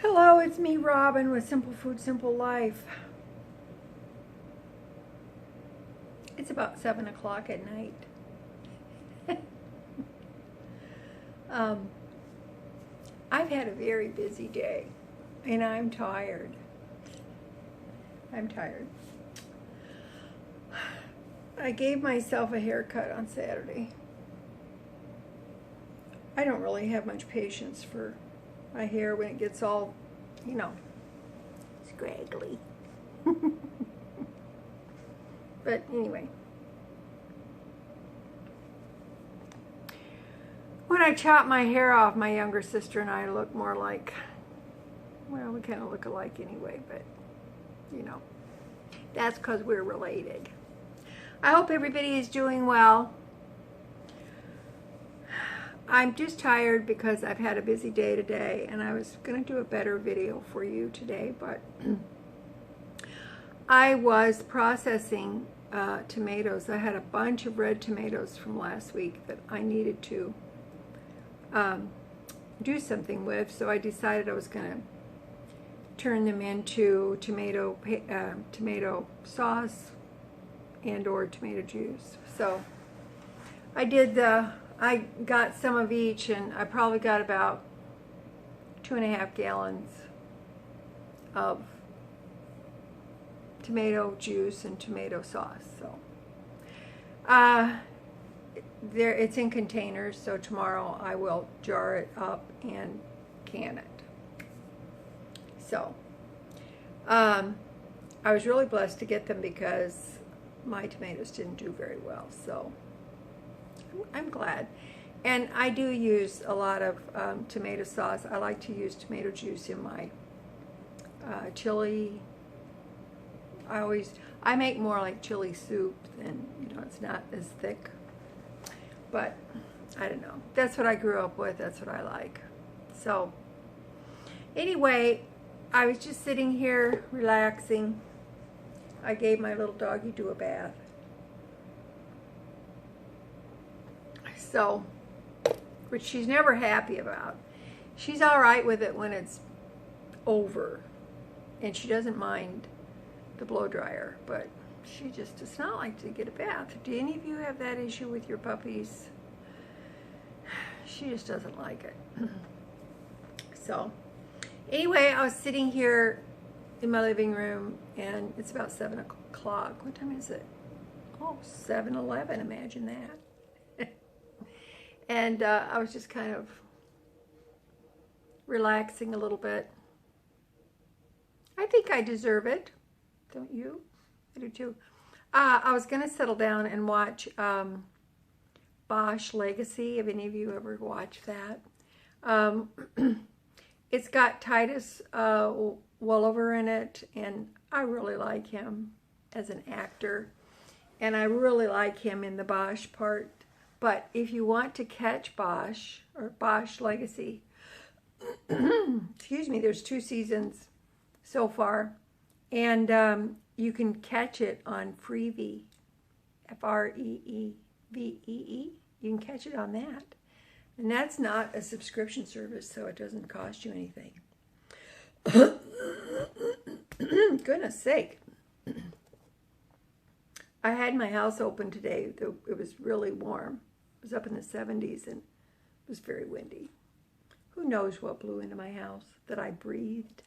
Hello, it's me, Robin, with Simple Food, Simple Life. It's about 7 o'clock at night. um, I've had a very busy day, and I'm tired. I'm tired. I gave myself a haircut on Saturday. I don't really have much patience for my hair when it gets all, scraggly. But anyway, when I chopped my hair off, my younger sister and I look more like, well, we kind of look alike anyway, but that's because we're related. I hope everybody is doing well. I'm just tired because I've had a busy day today, and I was going to do a better video for you today, but I was processing tomatoes. I had a bunch of red tomatoes from last week that I needed to do something with, so I decided I was going to turn them into tomato sauce and or tomato juice. So I did I got some of each, and I probably got about 2.5 gallons of tomato juice and tomato sauce. So it's in containers, so tomorrow I will jar it up and can it. So I was really blessed to get them because my tomatoes didn't do very well, so I'm glad. And I do use a lot of tomato sauce. I like to use tomato juice in my chili. I make more like chili soup, and it's not as thick, but I don't know. That's what I grew up with. That's what I like. So anyway, I was just sitting here relaxing. I gave my little doggy a bath. So, which she's never happy about. She's all right with it when it's over, and she doesn't mind the blow dryer, but she just does not like to get a bath. Do any of you have that issue with your puppies? She just doesn't like it. So anyway, I was sitting here in my living room, and it's about 7 o'clock. What time is it? Oh, 7:11. Imagine that. And I was just kind of relaxing a little bit. I think I deserve it. Don't you? I do too. I was going to settle down and watch Bosch Legacy. Have any of you ever watched that? It's got Titus Welliver in it, and I really like him as an actor. And I really like him in the Bosch part. But if you want to catch Bosch, or Bosch Legacy, excuse me, there's 2 seasons so far, and you can catch it on Freevee, Freevee. You can catch it on that. And that's not a subscription service, so it doesn't cost you anything. Goodness sake. I had my house open today. It was really warm. It was up in the 70s, and it was very windy. Who knows what blew into my house that I breathed?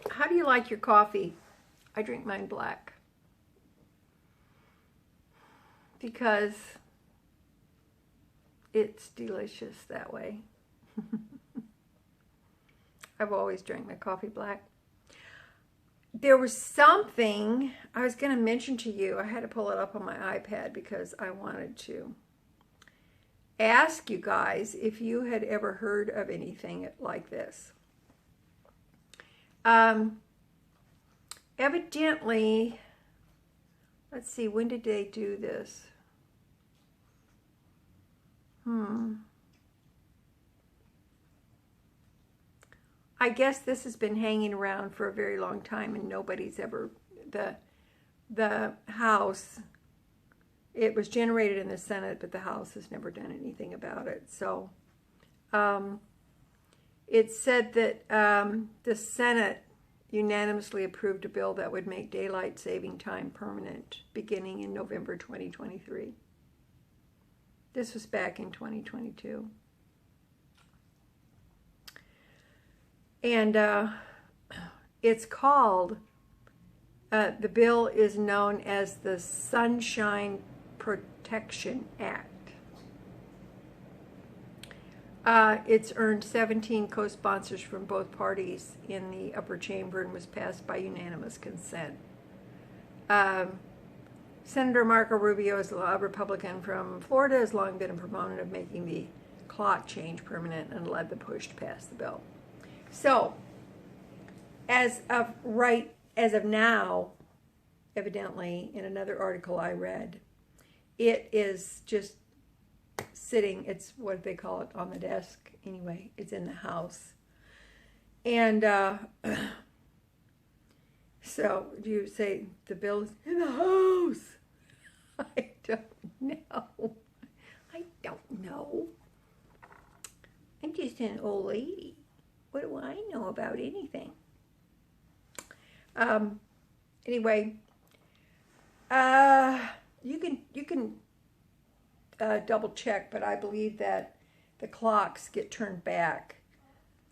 How do you like your coffee? I drink mine black because it's delicious that way. I've always drank my coffee black. There was something I was going to mention to you. I had to pull it up on my iPad because I wanted to ask you guys if you had ever heard of anything like this. Evidently, let's see, when did they do this? I guess this has been hanging around for a very long time, and nobody's ever, the House, it was generated in the Senate, but the House has never done anything about it. So it said that the Senate unanimously approved a bill that would make daylight saving time permanent beginning in November 2023. This was back in 2022. And it's called, the bill is known as the Sunshine Protection Act. It's earned 17 co-sponsors from both parties in the upper chamber and was passed by unanimous consent. Senator Marco Rubio, is a Republican from Florida, has long been a proponent of making the clock change permanent and led the push to pass the bill. So, as of now, evidently, in another article I read, it is just sitting, it's what they call it, on the desk. Anyway, it's in the House. And so, do you say the bill is in the House? I don't know. I don't know. I'm just an old lady. What do I know about anything? Anyway, you can double check, but I believe that the clocks get turned back,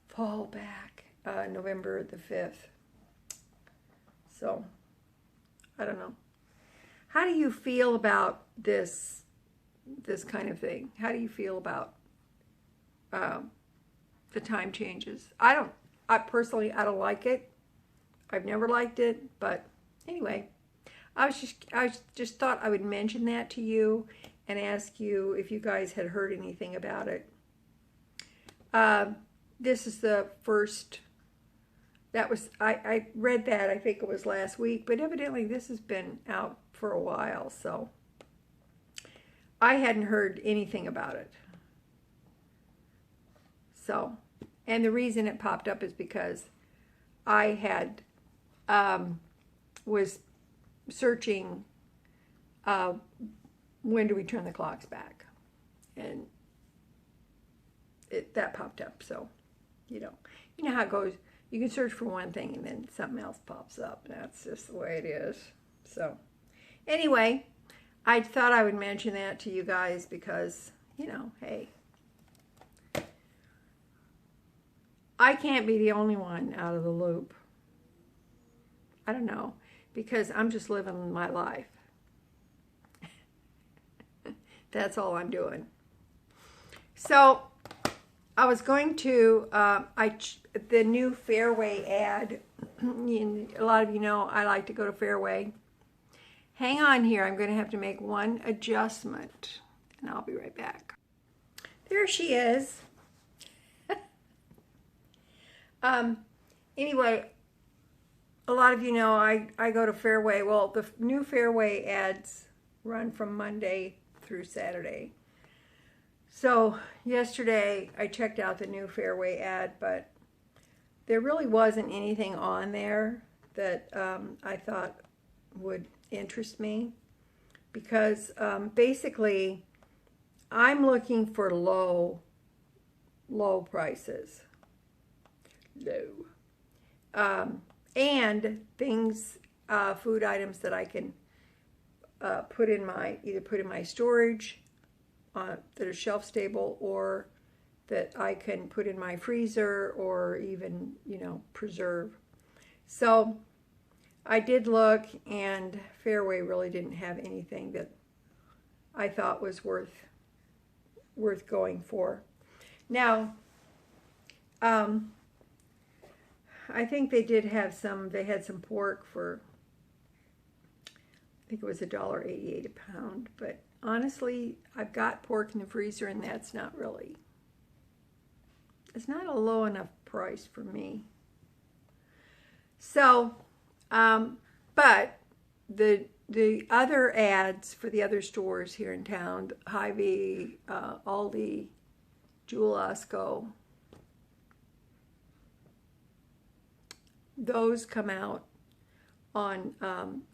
fall back, November the 5th. So, I don't know. How do you feel about this kind of thing? How do you feel about the time changes? I personally don't like it. I've never liked it, but anyway, I just thought I would mention that to you and ask you if you guys had heard anything about it. This is the first, I read that, I think it was last week, but evidently this has been out for a while, so I hadn't heard anything about it. So, and the reason it popped up is because I had, was searching, when do we turn the clocks back? And that popped up, so, you know how it goes. You can search for one thing and then something else pops up. That's just the way it is. So, anyway, I thought I would mention that to you guys because, hey, I can't be the only one out of the loop. I don't know, because I'm just living my life. That's all I'm doing. So, I was going to, the new Fairway ad, a lot of you know I like to go to Fairway. Hang on here, I'm going to have to make one adjustment, and I'll be right back. There she is. Anyway, a lot of you know I go to Fairway. Well, the new Fairway ads run from Monday through Saturday. So yesterday I checked out the new Fairway ad, but there really wasn't anything on there that I thought would interest me, because basically I'm looking for low prices. And things, food items that I can either put in my storage that are shelf stable, or that I can put in my freezer, or even, preserve. So I did look, and Fairway really didn't have anything that I thought was worth going for. Now, I think they did have they had some pork for, I think it was $1.88 a pound, but honestly, I've got pork in the freezer, and that's not really, it's not a low enough price for me. So, but the other ads for the other stores here in town, Hy-Vee, Aldi, Jewel Osco, those come out on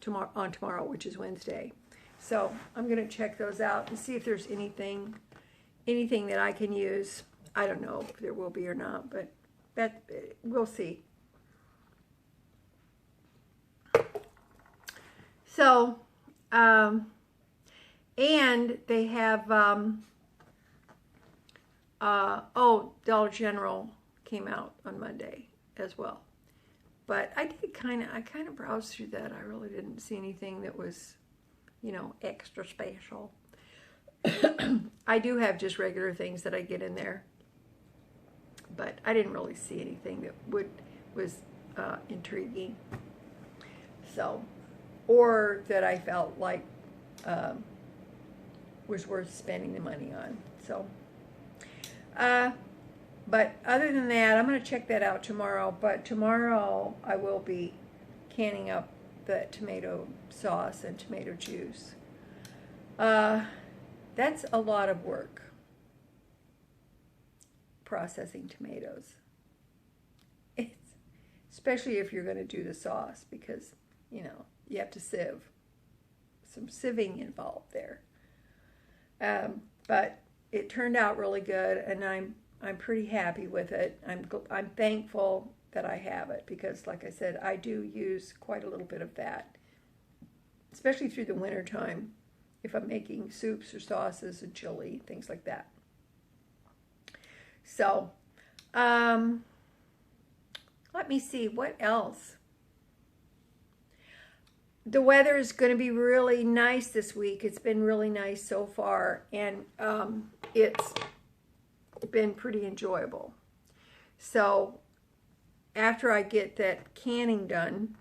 tomorrow, which is Wednesday. So I'm going to check those out and see if there's anything that I can use. I don't know if there will be or not, but that we'll see. So, and they have, Dollar General came out on Monday as well. But I kind of browsed through that. I really didn't see anything that was, extra special. I do have just regular things that I get in there, but I didn't really see anything that was intriguing. So, or that I felt like was worth spending the money on. So, but other than that, I'm going to check that out tomorrow. But tomorrow I will be canning up the tomato sauce and tomato juice. That's a lot of work, processing tomatoes. Especially if you're going to do the sauce, because, you have to sieve. Some sieving involved there. But it turned out really good, and I'm pretty happy with it. I'm thankful that I have it, because like I said, I do use quite a little bit of that, especially through the winter time, if I'm making soups or sauces and chili, things like that. So, let me see, what else? The weather is going to be really nice this week. It's been really nice so far, and it's been pretty enjoyable. So after I get that canning done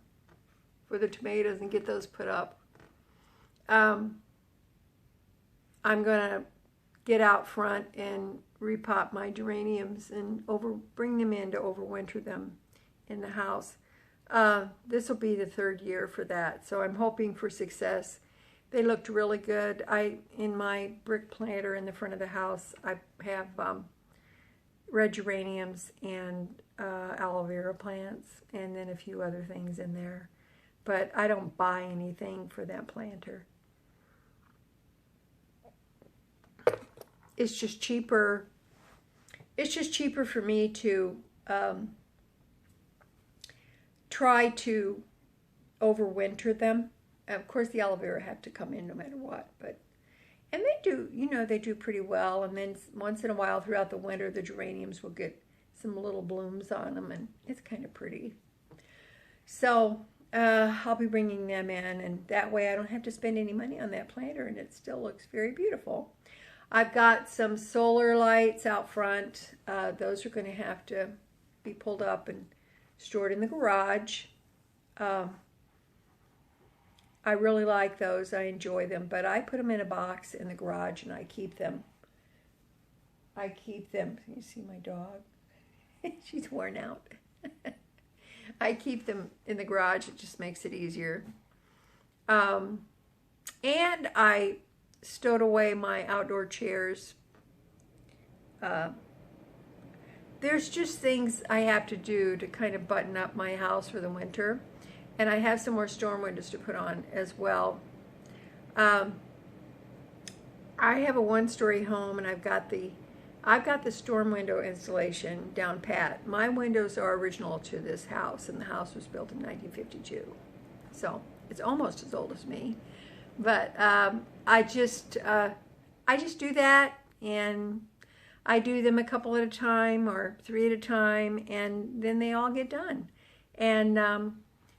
for the tomatoes and get those put up, I'm going to get out front and repot my geraniums and bring them in to overwinter them in the house. This will be the third year for that, so I'm hoping for success. They looked really good. In my brick planter in the front of the house, I have red geraniums and aloe vera plants, and then a few other things in there. But I don't buy anything for that planter. It's just cheaper. It's just cheaper for me to try to overwinter them. Of course, the aloe vera have to come in no matter what, and they do, they do pretty well. And then once in a while throughout the winter, the geraniums will get some little blooms on them, and it's kind of pretty. So I'll be bringing them in, and that way I don't have to spend any money on that planter, and it still looks very beautiful. I've got some solar lights out front. Those are going to have to be pulled up and stored in the garage. I really like those. I enjoy them, but I put them in a box in the garage, and I keep them. You see my dog? She's worn out. I keep them in the garage. It just makes it easier. And I stowed away my outdoor chairs. There's just things I have to do to kind of button up my house for the winter. And I have some more storm windows to put on as well. I have a one-story home, and I've got the storm window installation down pat. My windows are original to this house, and the house was built in 1952. So it's almost as old as me. But I just do that, and I do them a couple at a time or 3 at a time, and then they all get done. And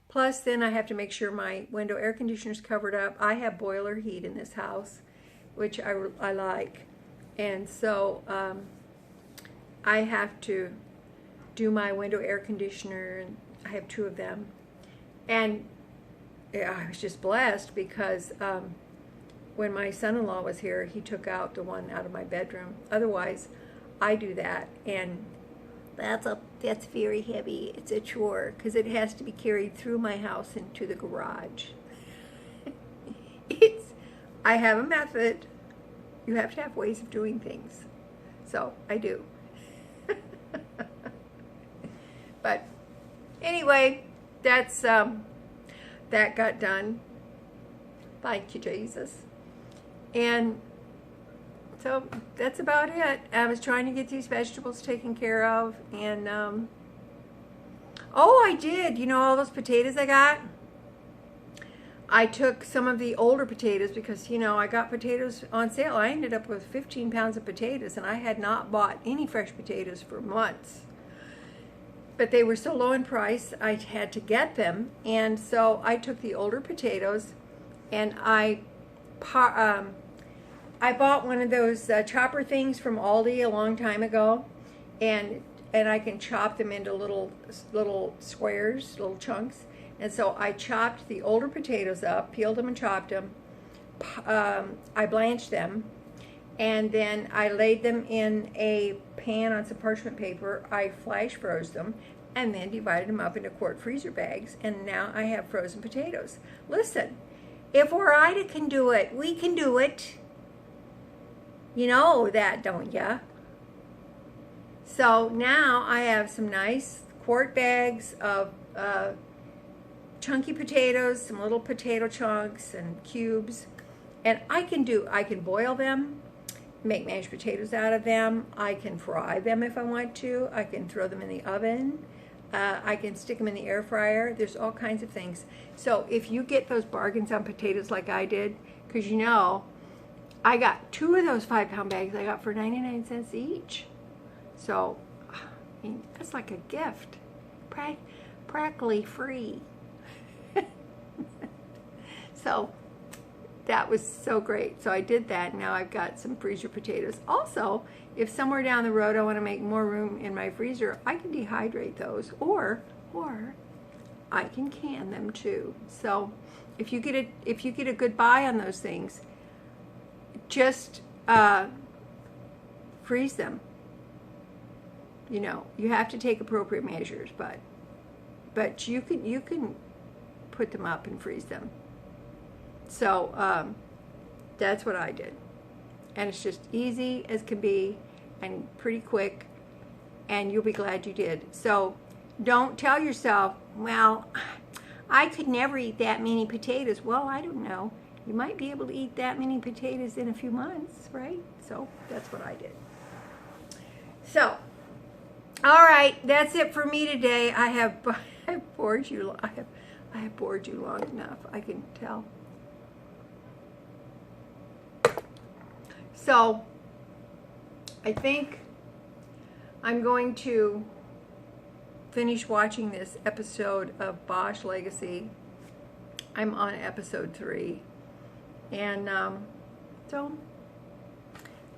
plus, then I have to make sure my window air conditioner is covered up. I have boiler heat in this house, which I like. And so I have to do my window air conditioner, and I have 2 of them. And I was just blessed because when my son-in-law was here, he took out the one out of my bedroom. Otherwise, I do that, and that's very heavy. It's a chore because it has to be carried through my house into the garage. I have a method. You have to have ways of doing things. So I do. But anyway, that's that got done. Thank you, Jesus. And So that's about it. I was trying to get these vegetables taken care of, and oh, I did. You know all those potatoes I got? I took some of the older potatoes because, you know, I got potatoes on sale. I ended up with 15 pounds of potatoes, and I had not bought any fresh potatoes for months. But they were so low in price, I had to get them. And so I took the older potatoes, and I bought one of those chopper things from Aldi a long time ago, and I can chop them into little squares, little chunks. And so I chopped the older potatoes up, peeled them and chopped them. I blanched them, and then I laid them in a pan on some parchment paper. I flash froze them, and then divided them up into quart freezer bags. And now I have frozen potatoes. Listen, if Ida can do it, we can do it. You know that, don't ya? So now I have some nice quart bags of chunky potatoes, some little potato chunks and cubes, and I can boil them, make mashed potatoes out of them. I can fry them if I want to. I can throw them in the oven. I can stick them in the air fryer. There's all kinds of things. So if you get those bargains on potatoes like I did, because you know, I got 2 of those 5-pound bags I got for 99 cents each. So, I mean, that's like a gift. Practically free. So, that was so great. So I did that. Now I've got some freezer potatoes. Also, if somewhere down the road I want to make more room in my freezer, I can dehydrate those, or I can can them too. So if you get a good buy on those things, just freeze them. You know, you have to take appropriate measures, but you can put them up and freeze them. So that's what I did, and it's just easy as can be and pretty quick, and you'll be glad you did. So don't tell yourself, well, I could never eat that many potatoes. Well, I don't know. You might be able to eat that many potatoes in a few months, right? So that's what I did. So, all right, that's it for me today. I have bored you. I have bored you long enough, I can tell. So, I think I'm going to finish watching this episode of Bosch Legacy. I'm on episode 3. And so,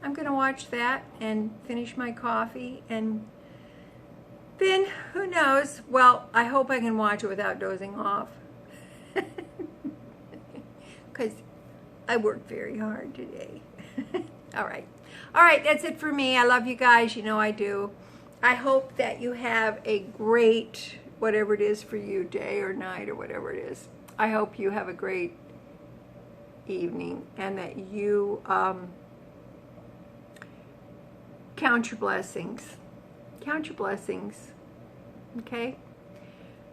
I'm going to watch that and finish my coffee, and then, who knows? Well, I hope I can watch it without dozing off. Because I worked very hard today. All right. All right, that's it for me. I love you guys. You know I do. I hope that you have a great, whatever it is for you, day or night or whatever it is. I hope you have a great evening, and that you count your blessings. Count your blessings, okay?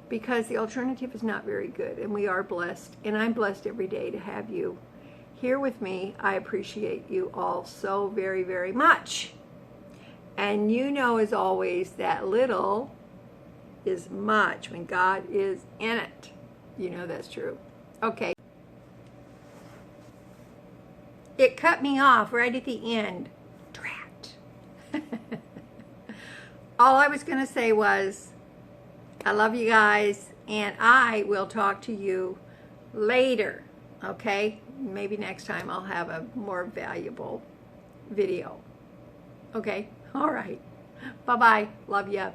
Because the alternative is not very good, and we are blessed, and I'm blessed every day to have you here with me. I appreciate you all so very, very much. And you know, as always, that little is much when God is in it. You know that's true. Okay. It cut me off right at the end. Drat. All I was going to say was, I love you guys, and I will talk to you later, okay? Maybe next time I'll have a more valuable video. Okay? All right. Bye-bye. Love ya.